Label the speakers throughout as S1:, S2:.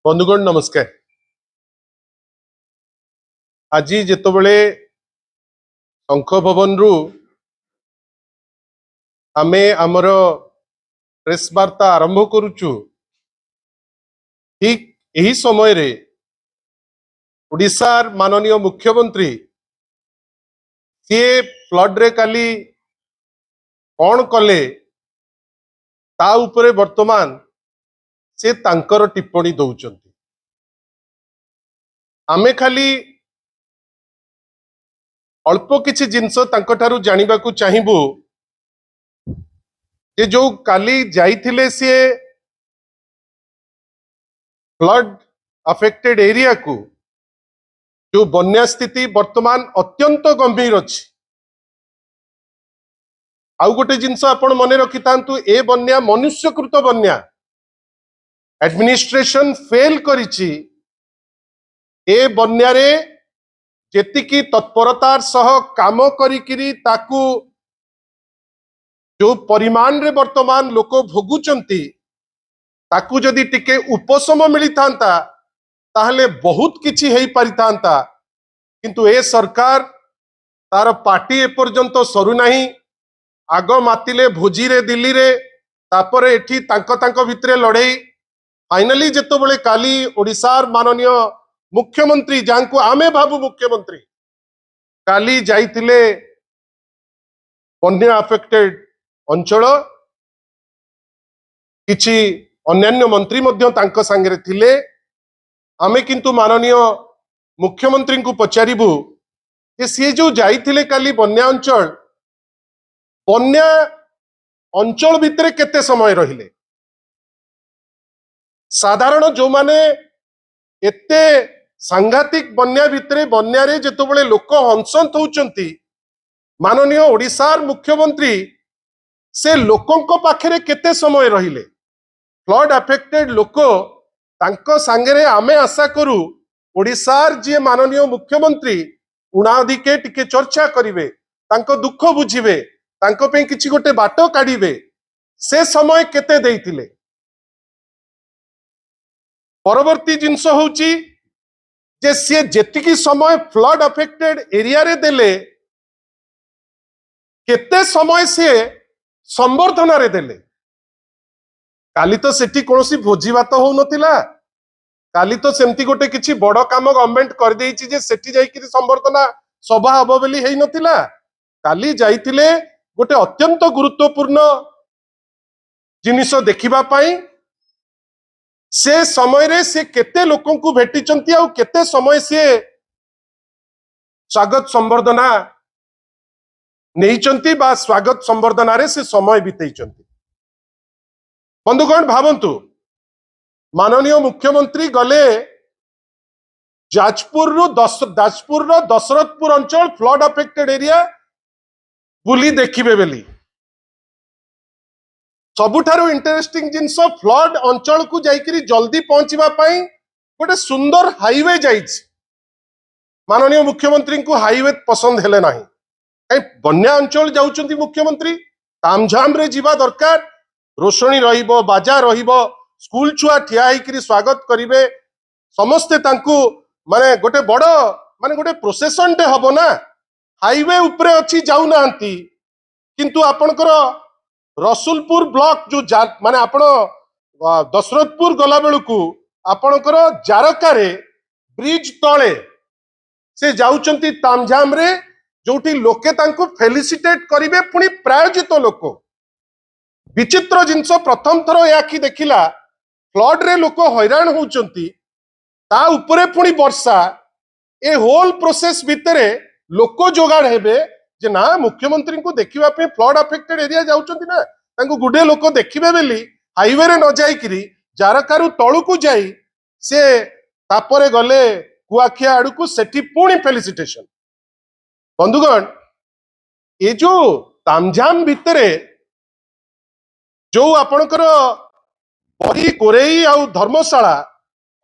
S1: बंधुगण नमस्कार। आज जितेबले शंख भवन रु आमे आमर प्रेस वार्ता आरंभ करुचु, ठीक यही समय रे ओडिशार माननीय मुख्यमंत्री सी फ्लड रे काली कौन कले ता उपरे वर्तमान से तांकर टिप्पणी दौचंती। आमे खाली अल्प किछि जिनस तांकठारु जानिबाकु चाहिबु जे जो काली जाइथिले से फ्लड अफेक्टेड एरिया को जो बन्या स्थिति वर्तमान अत्यंत गंभीर अच्छी। आउ गोटे जिनस आपण मने रखि तांतु ए बन्या मनुष्यकृत बन्या एडमिनिस्ट्रेशन फेल करिछि। ए बन्या रे जेतिकी तत्परतार सह काम करिकिरी ताकू जो परिमाण रे वर्तमान लोक भोगुचंती ताकू जदि टिके उपशम मिली थांता ताहले बहुत किछि हेई पारि थांता, किंतु ए सरकार तार पार्टी ए पर्यंत सरू नाही। आग मातिले भोजी रे दिल्ली रे तापरे एठी तांको भितरे लड़ाई फाइनली जेतबेले काली ओडिशार माननीय मुख्यमंत्री जांको आमे भाबु मुख्यमंत्री काली जाइतिले बन्या अफेक्टेड अंचल किछि अन्यान्य मंत्री मध्य तांको संगे थिले। आमे किंतु माननीय मुख्यमंत्री को पचारिबु जे सी जो जाइतिले काली बन्या अंचल भितरे केते समय रहिले। साधारण जो माने एते सांघातिक बन्या भितरे बन्या रे जेतबेले लोक हंसंत होउचंती माननीय ओडिशार मुख्यमंत्री से लोकंको पाखरे केते समय रहिले। फ्लड अफेक्टेड लोक तांको सांगरे आमे आशा करू ओडिशार जे माननीय मुख्यमंत्री उणाधिके टिके चर्चा करिवे, तांको दुख बुझिवे, तांको पे किछि गोटे बाटो काढिवे। से समय केते देइथिले। परवर्ती जिंस होउची जे से जेतिकी समय फ्लड अफेक्टेड एरिया रे देले केते समय से संवर्धना रे देले। काली तो सेठी कोनोसी भोजी भात हो नथिला, काली तो सेमती गोटे किछि बड़ काम गवर्नमेंट कर देइछि जे सेठी जाई कि संवर्धना सभा हबो बेली हेई नथिला। काली जाइतिले गोटे अत्यंत गुरुत्वपूर्ण जिनिस देखिबा पाई। से समय रे से केते लोकन को भेटिचंती आ केते समय से स्वागत संवर्धना नेइचंती बा स्वागत संवर्धना रे से समय बितेइचंती। बंधुगण भावंतु माननीय मुख्यमंत्री गले जाजपुर रो दशरथपुर अंचल फ्लड अफेक्टेड एरिया बुली देखिबे बेली। सबुठारो इंटरेस्टिंग जिनस फ्लड अंचल को जाइकरी जल्दी पहुंचीबा पाई गोटे सुंदर हाईवे जाइछि। माननीय मुख्यमंत्री को हाईवे पसंद हेले नाही। कई बन्या अंचल जाउचंती मुख्यमंत्री तामझाम रे जीवा दरकार। रोशनी रहिबो, बाजा रहिबो, स्कूल छुआ ठिया हेकरी स्वागत करिवे समस्ते तांकू माने गोटे बड़ माने गोटे प्रोसेसन टे हबो ना। हाईवे उपरे अछि जाउ नांती, किंतु आपनकर रसुलपुर ब्लॉक जो माने आपण दशरथपुर गला बेलू आपणकर जारकारे ब्रिज तले से जाउचंती तामझाम रे जोटी लोके तांको फेलिसिटेट करिवे पुनी प्रायोजित लोक। विचित्र जिंस प्रथम थरो याखी देखिला फ्लड रे लोक हैरान होउचंती ता उपरे पुनी वर्षा। ए होल प्रोसेस भितरे लोक जोगाड़ हेबे जे ना मुख्यमंत्री को देखिबा पे फ्लड अफेक्टेड एरिया जाउचंती ना तांको गुडे लोक देखिबे बेली हाईवे रे न जाइकरी जारकारु तळु को जाई से तापरे गले कुआखिया आडू को सेठी पुणी फेलिसिटेशन। बंधुगण ए जो तामझाम भितरे जो आपणकर बरी कोरेई आ धर्मशाला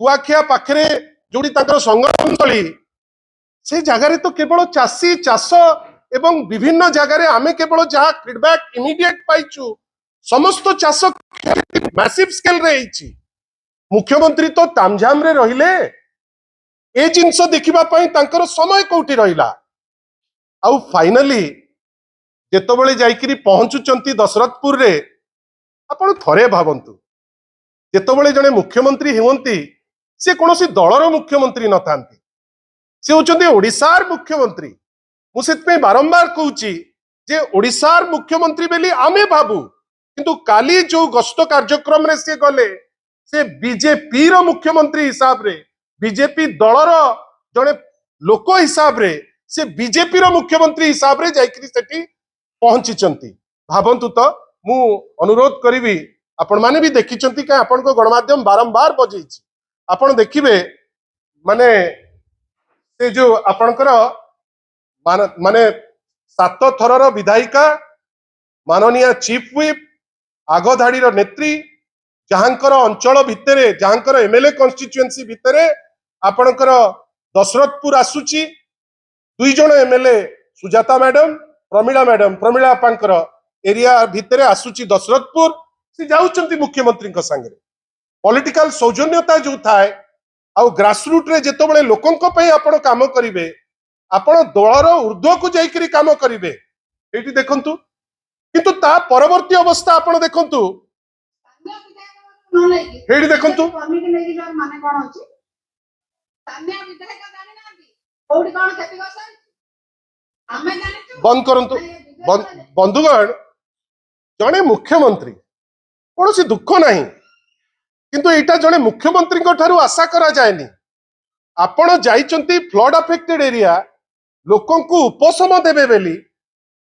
S1: कुआखिया पाखरे जोड़ी तांकर संगठन स्थली से जगार तो केवल चाषी चाष एवं विभिन्न जगार आमे केवल जहाँ फीडबैक इमिडिएट पाइचु समस्त चाष मैसिव स्केल रे। मुख्यमंत्री तो तामझाम रे रहिले ए जिनस देखिबा पई तांकर समय कोठी रहिला आउ फाइनली जेतबेले जाइकिरी पहुंचुचंती दशरथपुर रे आपण थरे भावंतु जेतबेले जने मुख्यमंत्री हुवंती से कोनोसी दलर मुख्यमंत्री न थांती से होचंती ओडिसार मुख्यमंत्री मु सेतपे बारंबार कहूची जे ओडिसार मुख्यमंत्री बेली आमे भाबू किंतु काली जो गस्त कार्यक्रम रे से गले से बीजेपी रो मुख्यमंत्री हिसाब रे बीजेपी दलर जने लोक हिसाब रे से बीजेपी रो मुख्यमंत्री हिसाब रे जाइकरी सेठी पहुंचीचंती भाबंतु तो मु अनुरोध करिवि आपण माने भी देखिचंती का आपण को गणमाध्यम बारंबार बजेइछि आपण देखिबे माने से जो आपणकर माने 7 थरर विधायिका माननीय चीफ व्हिप आगधाड़ी नेत्री जहांकर अंचल भितरे जहांकर एमएलए कन्स्टिट्युएंसी भितरे आपणकर दशरथपुर आसुची 2 जण एमएलए सुजाता मैडम प्रमिला अपांकर एरिया भितरे आसुची दशरथपुर से जाउचंती मुख्यमंत्री संगे पॉलिटिकल सौजन्यता जो थाए आउ ग्रासरूट रे जेतबेले लोकंक पई आपण काम करिवे आपण दलर ऊर्ध्व को जाइकरी काम करिवे एठी देखंतु किंतु ता परवर्ती अवस्था आपण देखंतु एठी देखंतु
S2: माने कोन अछि स्थानीय विधायक जानि नांती कोठी कोन खेती करछ हमें जानिछु
S1: बंद करंतु बंधुगण जने मुख्यमंत्री कोनोसी दुख नाही किंतु एटा जने मुख्यमंत्री को ठारू आशा करा जायनी आपण जाइचंती फ्लड अफेक्टेड एरिया लोकों को उपशम देबे बेली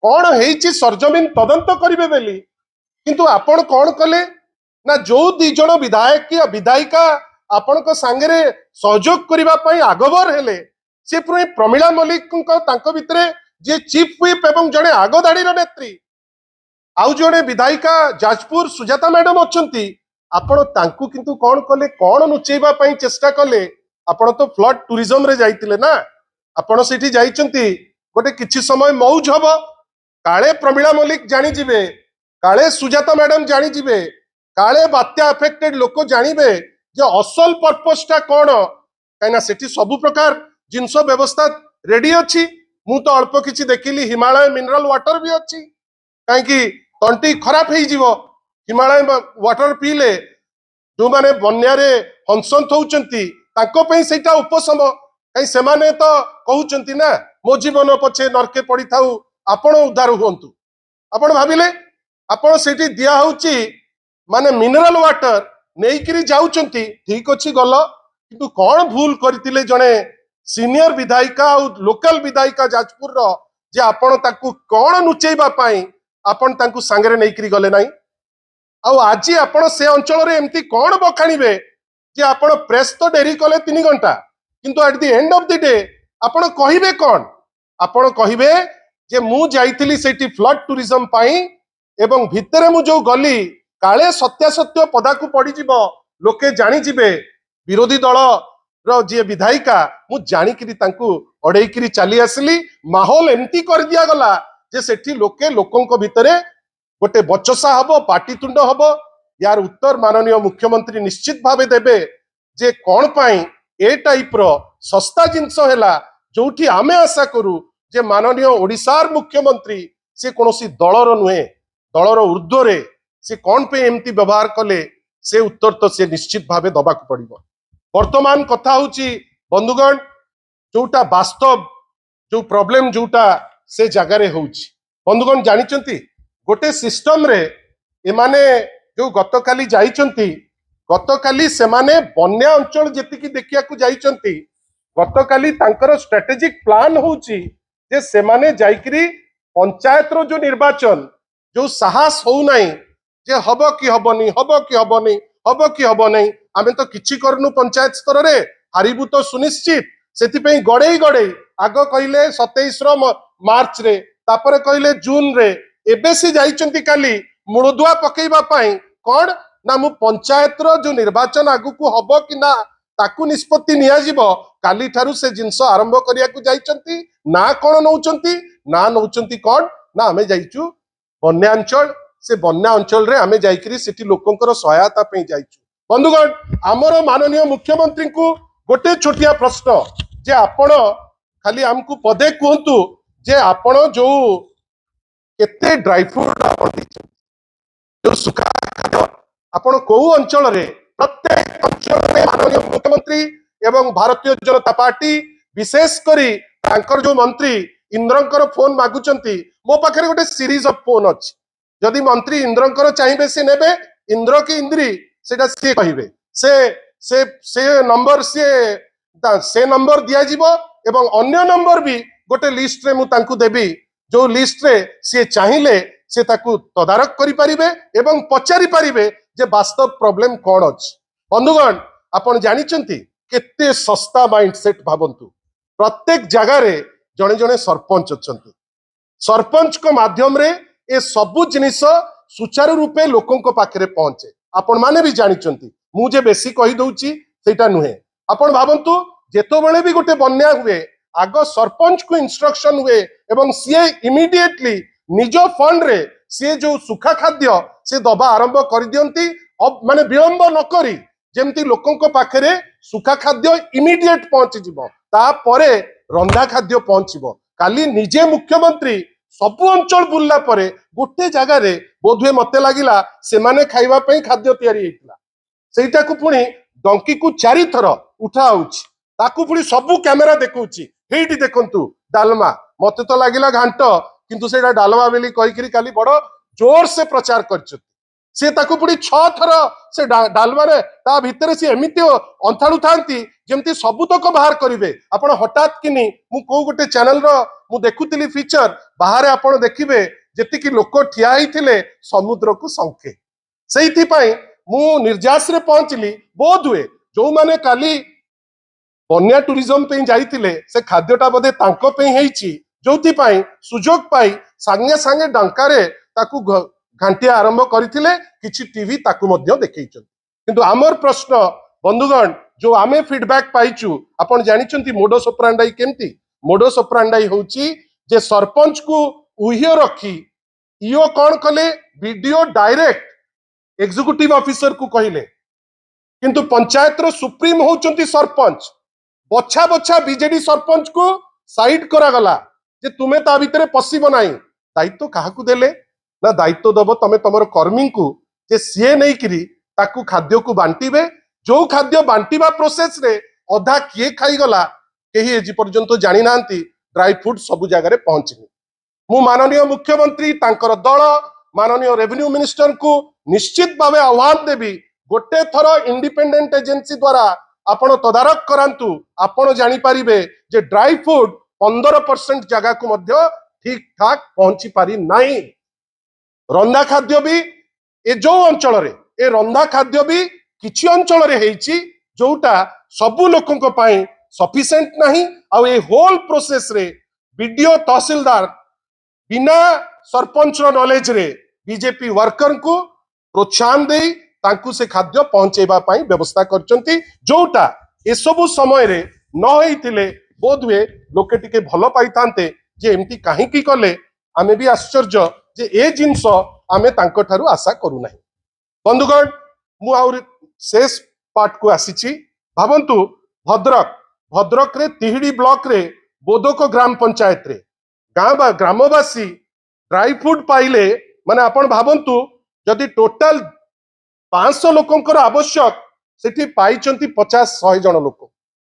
S1: कौन हेइची सरजमीन तदंत करिवे बेली किंतु आपण कौन कले ना जो 2 जण विधायक या विधायिका आपण को सांगरे सहयोग करिबा पई आगबर हेले से पुरे प्रमिला मलिक को तांको भितरे जे चीफ व्हिप एवं जणे आगदाड़ी नेत्री आउ जणे विधायिका जाजपुर सुजाता मैडम अछंती आपण तांकु किंतु कौन कले कौन नुचेबा पई चेष्टा कले आपण तो फ्लड टूरिज्म रे जाइतिले ना आपण सेठी जाइचंती गोटे किछि समय मौज हबो काले प्रमिला मलिक जानी जिवे काले सुजाता मैडम जानी जिवे काले बात्या अफेक्टेड लोक जानिबे जे असल पर्पस टा कोन काइना सेठी सब प्रकार जिंस व्यवस्था रेडी अछि मु तो अल्प किछि देखिली हिमालय मिनरल वाटर भी अछि काहे कि तंटी खराब हेइ जीवो हिमालय वाटर पीले जो माने बन्या रे हंसंत होउचंती ताको पई सेटा उपशम कहीं सेमाने तो कहउचंती ना मो जीवन पछे नरके पड़ी थाउ आपण उद्धार हुंतु आपण भाबिले आपण सेठी दिया होउची माने मिनरल वाटर नेइकिरी जाउचंती ठीक अछि गल किंतु कोन भूल करतिले जणे सीनियर विधायिका और लोकल विधायिका जाजपुर रो जे आपण ताकू कोन नुचेबा पई आपण ताकू सांगरे नेइकिरी गले नाही आउ आज आपण से अंचल रे एमती कोन बखाणीबे जे आपण प्रेस तो डेरी कले 3 घंटा किंतु at the end of the day आपण कहिबे कोन आपण कहिबे जे मु जाइतिली सेठी फ्लड टूरिज्म पाई एवं भितरे मु जो गली काले सत्यासत्य पदा को पड़ी जिवो लोके जानी जिवे विरोधी दल रो जे विधायिका मु जानी किरी तांकू अड़ेई किरी चली आसली माहौल एमती कर दिया गला जे सेठी लोके लोकंक भितरे गोटे बचसा हबो पाटीतुंड हबो यार उत्तर माननीय मुख्यमंत्री निश्चित भावे देबे जे कोन पाई ए टाइप रो सस्ता जिंस हैला जोठी आमे आशा करू जे माननीय ओडिसार मुख्यमंत्री से कोनोसी दलर नुहे दलर ऊर्ध्व रे से कोन पे एमती व्यवहार कले से उत्तर तो से निश्चित भावे दबा को पड़िबो वर्तमान कथा होची बंधुगण जोटा वास्तव जो प्रॉब्लम जोटा से जगह रे होची बंधुगण जानिचंती गोटे सिस्टम रे एमाने जो गतकाली जाइचंती गतकाली सेमाने बन्या अंचल जेतिकी देखिया को जाइचंती गतकाली तांकर स्ट्रेटेजिक प्लान होची जे सेमाने जाइकरी पंचायत रो जो निर्वाचन जो साहस हो नाही जे हबो कि हबनी हबो कि हबनी हबो कि हबनी आमे तो किछि करनु पंचायत स्तर रे हारिबु तो सुनिश्चित सेति पई गड़े आग कहिले 27 रो मार्च रे तापरे कहिले जून रे एबे से जाइचंती काली मुळदुआ पकेइबा पई कोन ना मु पंचायत रो जो निर्वाचन आगु को हबो कि ना ताकू निष्पत्ति निया जिवो काली ठारू से जिंस आरंभ करिया को जाइचंती ना कोन नउचंती ना नउचंती कोन ना हमें जाइचु बन्या अंचल से बन्या अंचल रे हमें जाइकरी सेठी लोकंकर सहायता पे जाइचु बंधुगण आमर माननीय मुख्यमंत्री को गोटे छोटिया प्रश्न जे आपण खाली आमको पदे कहतु जे आपण जो केते ड्राई फ्रूट जो सुखा खाद्य आपण को अंचल रे प्रत्येक अंचल में माननीय मुख्यमंत्री एवं भारतीय जनता पार्टी विशेष करी तांकर जो मंत्री इंद्रंकर फोन मागुचंती मो पाखरे गोटे सीरीज ऑफ फोन अछि जदि मंत्री इंद्रंकर चाहिए से नेबे इंद्र की इंद्री सेटा से कहिबे से नंबर से नंबर दिया जिवो एवं अन्य नंबर भी गोटे लिस्ट रे मु तांकु देबी जो लिस्ट रे से चाहिए से ताकु तदारक करि परिबे एवं पचारि परिबे जे वास्तव प्रॉब्लम कोन अछि बंधुगण आपण जानिचंती केते सस्ता माइंडसेट भाबंतु प्रत्येक जगह रे जणे जणे सरपंच अछंती सरपंच को माध्यम रे ए सबु जिनिस सुचारू रूपे लोकों को पाखरे पहुंचे आपण माने भी जानिचंती मु जे बेसी कहि दउची सेटा नुहे आपण भाबंतु जेतोबेले भी गोटे बन्या हुए आग सरपंच को इंस्ट्रक्शन हुए एवं सीए इमीडिएटली निज फंड रे से जो सुखा खाद्य से दबा आरंभ कर दियंती अब माने विलंब न करी जेमती लोकों को पाखरे सुखा खाद्य इमीडिएट पहुंची जिवो ता परे रंधा खाद्य पहुंचीबो काली निजे मुख्यमंत्री सबु अंचल बुल्ला परे गोटे जगह रे बोधुए मते लागिला से माने खाइबा पई खाद्य तयारी हेतिला सेटा को पुणी डंकी को 4 थर उठा होउची ताकू पुणी सबु कैमेरा देखौची हेटी देखंतु डालमा मते तो लागिला घांट किंतु सेटा डालमा बेली कहि करी काली बड़ जोर से प्रचार करछ से ताकू पुणी 6 थर से डालमा रे ता भितरे से एमिति अंथाळु थांती जेमती सबुतक बाहर करिवे आपण हठात किनी मु को गोटे चैनल रो मु देखुतिली फीचर बाहर आपण देखिबे जेतिकी लोक ठिया हिथिले समुद्र को संखे सेइथि पई मु निर्जास रे पहुंचली बोध हुए जो माने काली बन्या टूरिज्म पे जाइतिले से खाद्यटा बोधे तांको पे हेइची जोथि पई सुजोग पाई संगे संगे डंकारे ताकू घंटिया आरंभ करथिले किछि टीवी ताकू मध्य देखैछन किंतु आमर प्रश्न बंधुगण जो आमे फीडबैक पाइचु आपण जानिचंती मोडस ऑपरेंडाई केमती मोडस ऑपरेंडाई होउची जे सरपंच को उहियो रखी इयो कोन कले वीडियो डायरेक्ट एग्जीक्यूटिव ऑफिसर को कहिले किंतु पंचायत रो सुप्रीम होउचंती सरपंच बछा बछा बीजेडी सरपंच को साइड करा गला जे तुमे ता भितरे पसिबो नाही दायित्व काहाकू देले ना दायित्व दबो तमे तमर कर्मी को जे सीए नै करी ताकू खाद्य को बांटीबे जो खाद्य बांटीबा प्रोसेस रे अधा किए खाई गला केही एजी पर्यंत जानि नांती ड्राई फ्रूट सब जगह रे पहुंचनी मु माननीय मुख्यमंत्री तांकर दल माननीय रेवेन्यू मिनिस्टर को निश्चित भावे आह्वान देबी गोटे थर इंडिपेंडेंट एजेंसी द्वारा आपण तदारक करांतु आपण जानि परिबे जे ड्राई फ्रूट 15% जगह को मध्य ठीक ठाक पहुंची पारी नाही रंधा खाद्य भी ए जो अंचल रे ए रंधा खाद्य भी किछि अंचल रे हेइची जोटा सबु लोकन को पाई सफिशिएंट नाही आ ए होल प्रोसेस रे वीडियो तहसीलदार बिना सरपंच रो नॉलेज रे बीजेपी वर्कर को प्रोत्साहन देई तांकु से खाद्य पहुंचेबा पाई व्यवस्था करचंती जोटा ए सबु समय रे न होइतिले बोधवे लोके टिके भलो पाइतांते जे एमती काहे की कले आमे भी आश्चर्य जे ए जिंस आमे तांको ठारू आशा करू नाही बंधुगण मु आउर शेष पार्ट को आसीची भाबंतु भद्रक रे तिहिडी ब्लॉक रे बोदोको ग्राम पंचायत रे ग्रामवासी ड्राई फ्रूट पाइले माने आपण भाबंतु जदि टोटल 500 लोकंकर आवश्यक सेठी पाइचंती 50-100 जन लोक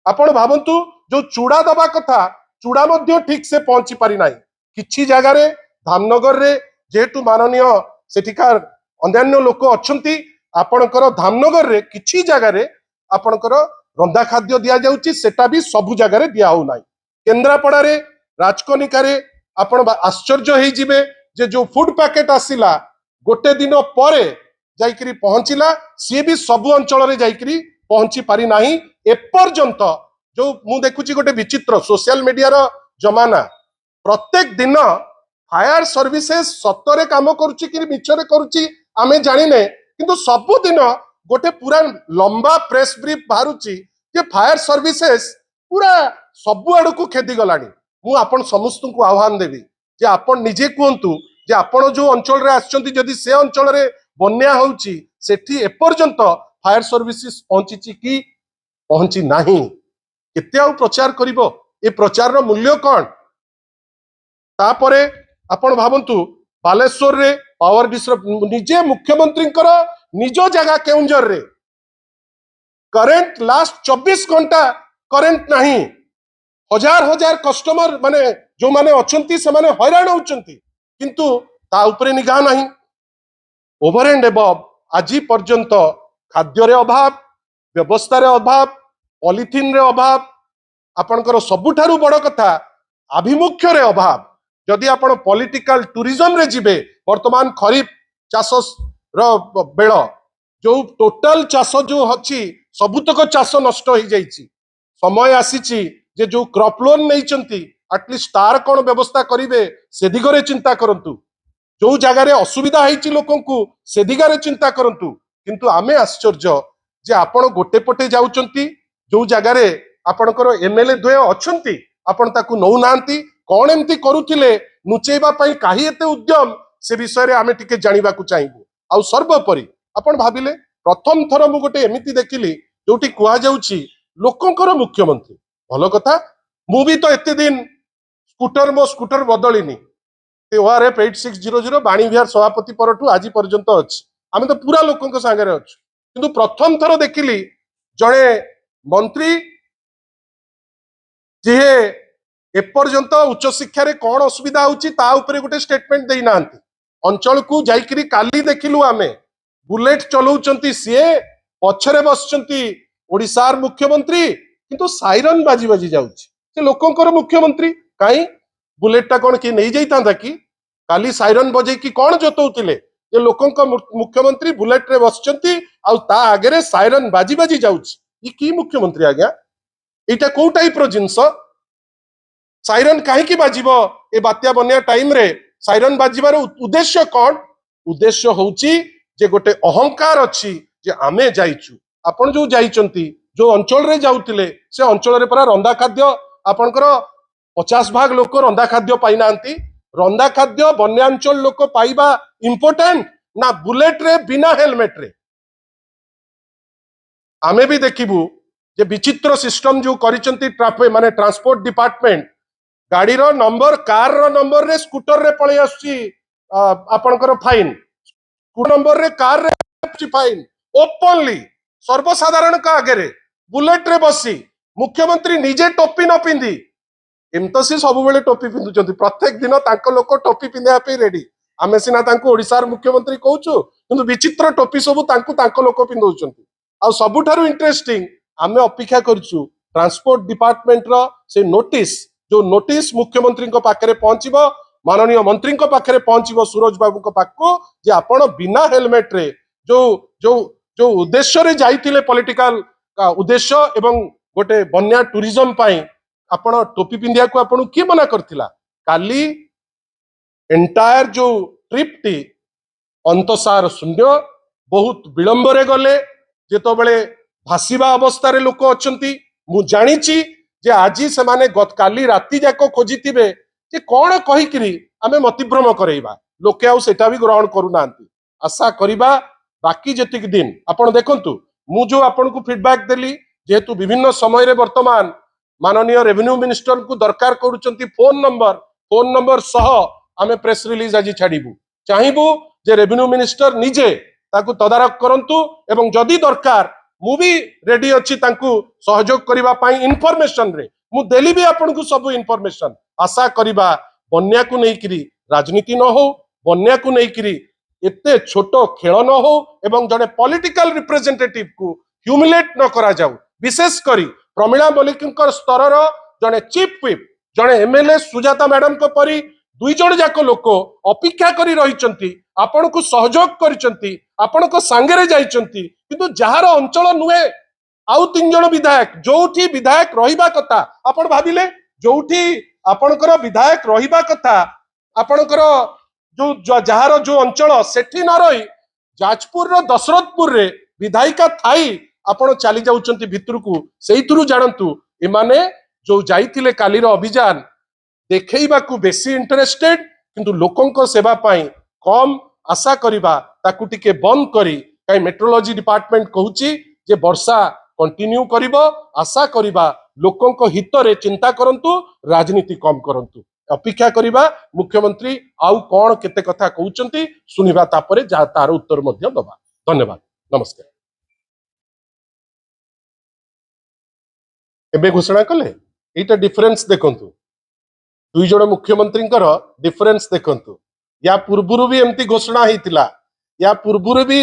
S1: आपण भाबंतु जो चूड़ा दबा कथा चूड़ा मध्य ठीक से पहुंची पारि नाही किछि जगह रे धामनगर रे जेतु माननीय सेठिकार अन्यान्य लोक अछंती आपणकर धामनगर रे किछि जगह रे आपणकर रंधा खाद्य दिया जाउची सेटा भी सब जगह रे दिया हो नाही केंद्रापड़ा रे राजकनिका रे आपण आश्चर्य हे जिवे जे जो फूड पैकेट आसिला गोटे दिन परे जाइकरी पहुंचिला सी भी सब अंचल रे जाइकरी पहुंची पारि नाही एपर्यंत जो मु देखुची गोटे विचित्र सोशल मीडिया रो जमाना प्रत्येक दिन फायर सर्विसेस सतरे काम करुची कि मिछरे करुची आमे जानिने किंतु सबु दिन गोटे पूरा लंबा प्रेस ब्रीफ बाहरुची जे फायर सर्विसेस पूरा सबु आड़ को खेदी गलानी मु आपण समस्त को आह्वान देवी जे आपण निजे कहतु जे आपण जो अंचल रे आछंती जदि से अंचल रे बन्या होउची सेठी एपर्यंत फायर सर्विसेस पहुंची कि पहुंची नहीं केते आउ प्रचार करिवो ए प्रचार रो मूल्य कौन तापरे आपण भाबंतु बालेश्वर रे पावर निजे मुख्यमंत्री निज जगह केउंझर रे करेंट लास्ट 24 घंटा करेंट नहीं हजार हजार कस्टमर माने जो माने अछंती से माने हैरान होचंती किंतु ता उपरे निगाह नहीं ओवर एंड एबव आज पर्यंत खाद्य रे अभाव व्यवस्था रे अभाव पॉलिथिन रे अभाव आपनकर सबुठारु बड़ कथा आभिमुख्य रे अभाव जदि आपण पॉलिटिकल टूरिज्म रे जिबे वर्तमान खरीफ चाष रो बेळ जो टोटल चाष जो अछि सबुतक चाष नष्ट हो जाइछि समय आसीछि जे जो क्रॉप लोन नैचंती एटलिस्ट तार कोन व्यवस्था करिवे से दिगरे चिंता करंतु जो जगार असुविधा होती लोक से दिगार चिंता करंतु किंतु आमे आश्चर्य जे आपण गोटे पटे जाउचंती जो जगार आपणकर एमएलए द्वय अछंती आपण ताकू नौ नांती कौन एमती करुथिले नुचेबा पई काहे एते उद्यम से विषय रे आमे टिके जानिबा को चाहिबू आ सर्वोपरि आपण भाबिले प्रथम थर मु गोटे एमिति देखिली जोटी कुआ जाउची लोकंकर मुख्यमंत्री भलो कथा मु भी तो एते दिन मो स्कूटर बदलिनी ORF 8600 बाणी विहार सभापति परठू आज पर्यंत अछि आमे तो पूरा लोकंक संगे अछि किंतु प्रथम थर देखिली जणे मंत्री जे एपर्यंत उच्च शिक्षा रे कौन असुविधा होची ता उपरे गोटे स्टेटमेंट देई नांती अंचल को जाइकरी काली देखिलु आमे बुलेट चलाउचंती सीए पछरे बसचंती ओडिसार मुख्यमंत्री किंतु साइरन बाजी बाजी जाउची से लोकंकर मुख्यमंत्री काई बुलेटा कौन कि नहीं जाइता कि काली साइरन बजे कि कौन जोतौतिले जे लोकंक मुख्यमंत्री बुलेट रे बसचंती आ ता आगे रे साइरन बाजी बाजी जाउची ई की मुख्यमंत्री आज्ञा एटा को टाइप रो जिंस साइरन काहे कि बाजिबो ए बात्या बन्या टाइम रे साइरन बाजिबार उद्देश्य कौन उद्देश्य होउची जे गोटे अहंकार अछि जे आमे जाइचु आपण जो जाइचंती जो अंचल रे जाउतिले से अंचल रे परा रंदा खाद्य आपणकर 50 भाग लोक रंदा खाद्य पाई नांती रंदा खाद्य बन्यांचल लोक पाइबा इंपोर्टेंट ना बुलेट रे बिना हेलमेट रे आमे भी देखिबू जे विचित्र सिस्टम जो करिसंती ट्राफिक माने ट्रांसपोर्ट डिपार्टमेंट गाड़ी रो नंबर कार रो नंबर रे स्कूटर रे पळे आछि आपणकर फाइन नंबर रे कार रे फाइन ओपनली सर्वसाधारण का आगे रे बुलेट रे बसी मुख्यमंत्री निजे टोपी न पिंदी एमतो सी सब बेले टोपी पिंदुचंती प्रत्येक दिन तांको लोक टोपी पिंदिया पे रेडी आमे सिना तांको ओडिसार मुख्यमंत्री कहूछु किंतु विचित्र टोपी सब तांको लोक पिंदुचंती आ सबुठारु इंटरेस्टिंग आमे अपेक्षा करछु ट्रांसपोर्ट डिपार्टमेंट रो से नोटिस जो नोटिस मुख्यमंत्री को पाखरे पहुंचीबो माननीय मंत्री को पाखरे पहुंचीबो सूरज बाबू को पाखको जे आपण बिना हेलमेट रे जो जो जो उद्देश्य रे जाइतिले पॉलिटिकल उद्देश्य एवं गोटे बन्या टूरिज्म पाई आपण टोपी पिंदिया को आपण की मना करथिला काली एंटायर जो ट्रिप टी अंतसार शून्य बहुत विलंब रे गले जेतो बेले भासीबा अवस्था रे लोक अछंती मु जानिची जे आजी से माने काली राति जाको खोजिथिबे जे कोन कहिकरी आमे मतिभ्रम करैबा लोके आउ सेटा भी ग्रहण करू नांती आशा करिबा बाकी जतिक दिन आपण देखंतु मु जो आपण को फीडबैक देली जेतु विभिन्न समय रे वर्तमान माननीय रेवेन्यू मिनिस्टर को दरकार करूचंती फोन नंबर सह आमे प्रेस रिलीज आज छाड़िबू चाहिबू जे रेवेन्यू मिनिस्टर निजे ताकू तदारक करंतु एवं जदि दरकार मु भी रेडी अछि तांकू सहयोग करिबा पई इन्फॉर्मेशन रे मु देली भी आपन को सब इन्फॉर्मेशन आशा करिबा बन्या को नै करी राजनीति न हो बन्या को नै करी एते छोटो खेल न हो एवं जने पॉलिटिकल रिप्रेजेंटेटिव को ह्यूमिलेट न करा जाऊ विशेष करी प्रमिला मलिक स्तर जने चीफ व्हिप जने एमएलए सुजाता मैडम को परी दुई जण जाक लोक अपेक्षा करी रहिचंती आपण को सहयोग करिचंती आपण को सांगे रे जाइचंती किंतु जहार अंचल नुहे आउ 3 जण विधायक जोठी विधायक रहिबा कथा आपण भाबिले जोठी आपणकर विधायक रहिबा कथा आपणकर जो जहार जो अंचल सेठी न रही जाजपुर रो दशरथपुर रे विधायिका थाई आपण चली जाउचंती भितर को सेइथुरु जानंतु एमाने जो जाइतिले कालीर अभियान देखैबा को बेसी इंटरेस्टेड किंतु लोकंक सेवा पाई कम आशा करिबा ताकू टिके बंद करी कहीं मेट्रोलॉजी डिपार्टमेंट कहूची जे वर्षा कंटिन्यू करिवो आशा करिबा लोकंक हित रे चिंता करंतु राजनीति कम करंतु अपेक्षा करिबा मुख्यमंत्री आउ कोन केते कथा कहउचंती सुनिबा तापरे जा तार उत्तर मध्य दबा धन्यवाद नमस्कार एबे घोषणा कले एटा डिफरेंस देखंतु दुई जण मुख्यमंत्री डिफरेंस देखंतु या पूर्वरु भी एमती घोषणा हेतिला या पूर्वरु भी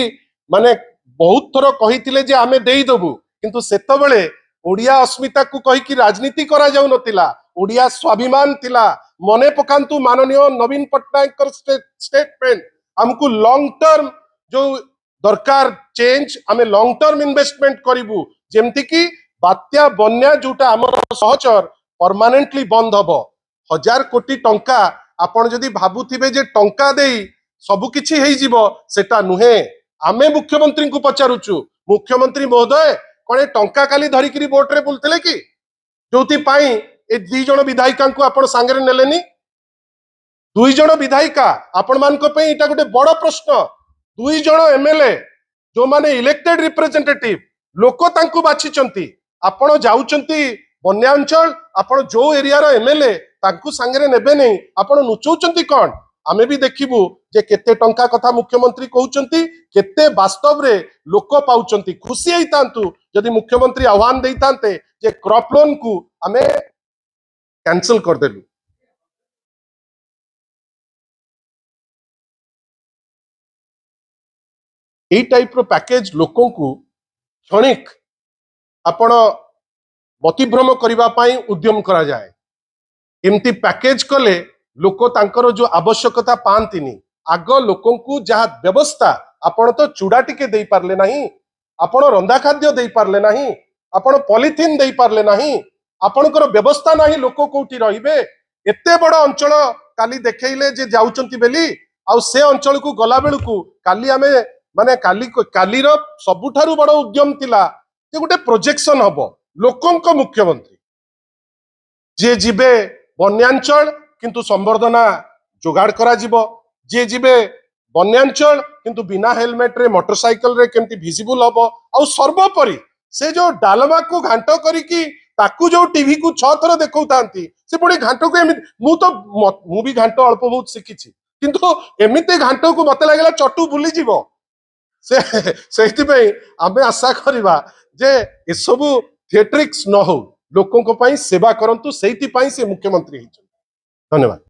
S1: माने बहुत थर कहिथिले जे आमे देई दबु किंतु सेतबेले ओडिया अस्मिता को कहि कि राजनीति करा जाउ नतिला ओडिया स्वाभिमान थिला मने पकांतु माननीय नवीन पटनायक स्टेटमेंट हमकु लॉन्ग टर्म जो दरकार चेंज आमे लॉन्ग टर्म इन्वेस्टमेंट करिवु जेमति कि बात्या बन्या जोटा हमर सहचर परमानेंटली बंद हबो 1000 कोटी टंका आपण जदि भाबुथिबे जे टंका देई सब किछि हेई जिवो सेटा नुहे आमे मुख्यमंत्री को पचारुचु मुख्यमंत्री महोदय कोने टंका काली धरिकरी बोट रे बुलथिले कि जोति पाई ए दुई जण विधायिका को आपण सांगरे नेलेनी दुई जण विधायिका आपण मान को पे इटा गोटे बड़ प्रश्न दुई जण एमएलए जो माने इलेक्टेड रिप्रेजेंटेटिव लोक तांकु बाछिचंती आपण जाउचंती बन्यांचल आपण जो एरिया रो एमएलए तांकु सांगरे नेबे नै आपण नुचौचंती कोन आमे भी देखिबु जे केते टंका कथा मुख्यमंत्री कहउचंती केते वास्तव रे लोक पाउचंती खुशी हेइतांतु जदि मुख्यमंत्री आह्वान देइतांते जे क्रॉप लोन को आमे कैंसिल कर देलु ए टाइप रो पैकेज लोकों को क्षणिक आपण मतिभ्रम करिबा पाई उद्यम करा जाए एमती पैकेज कले लोक तांकर जो आवश्यकता पांतिनी आग लोकों को जहा व्यवस्था आपण तो चूड़ा टिके देई पारले नाही आपण रंधा खाद्य देई पारले नाही आपण पॉलिथिन देई पारले नाही आपणकर व्यवस्था नाही लोक कोठी रहिबे एते बड़ अंचल काली देखैले जे जाउचंती बेली आ से अंचल को गला बेलू काली आमे माने काली रो सबुठारु बड़ उद्यम थिला जे गोटे प्रोजेक्शन हबो लोकंक मुख्यमंत्री जे जिबे बन्यांचल किंतु संवर्धना जोगाड़ करा जिवो जे जिबे बन्यांचल किंतु बिना हेलमेट रे मोटरसाइकिल रे केमती विजिबल हबो आ सर्वोपरि से जो डालमा को घांट करिकी ताकू जो टीवी को 6 थर देखौतांती से पुणी घांट को मु भी घांट अल्प बहुत शिखिछि किंतु एमिते घांट को मते लागला चटू भूली जिवो से आमे आशा करिबा जे ए सब थिएट्रिक्स न हो लोकों को पाई सेवा करंतु सेति पाई से मुख्यमंत्री धन्यवाद।